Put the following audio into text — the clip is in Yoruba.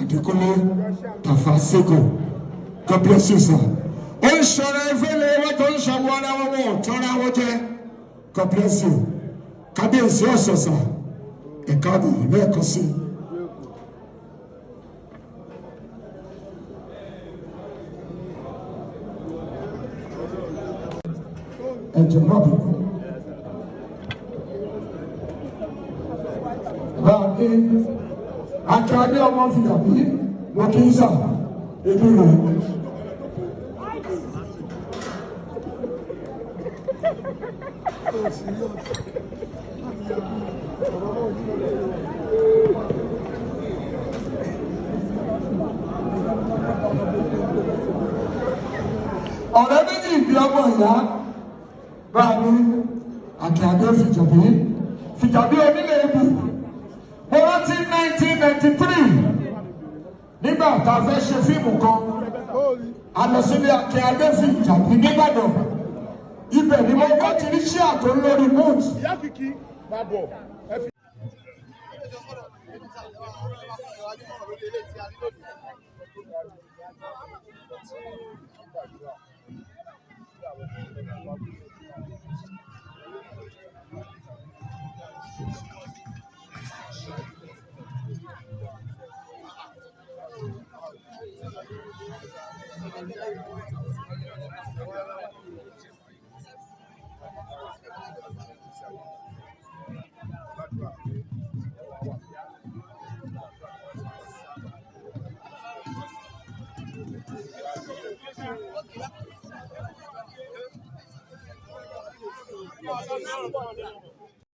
Adekunle Tafaseko. God bless you, sir. On shore vele wa don shawara wo tora wo je. God bless you. Kábíyèsí ọ̀sọ̀ sà. Ẹ káàbọ̀ lẹ́ẹ̀kan sí. Ẹ jọ̀ọ́ bí. Báàgì Akíade ọmọ Fìjàbí wọ́n kì í sà èdè rẹ̀. Ọ̀rẹ́ méjì ìbí ọmọ ìyá Báàgì Akíade Fìjàbí onílé ibù. Mo rántí 1993 nígbà tá a fẹ́ ṣe fíìmù kan a lọ sílé Akíade Fìjàbí nìbàdàn ibẹ̀ ni mo kọ́ ti rí ṣé àtò lórí mood.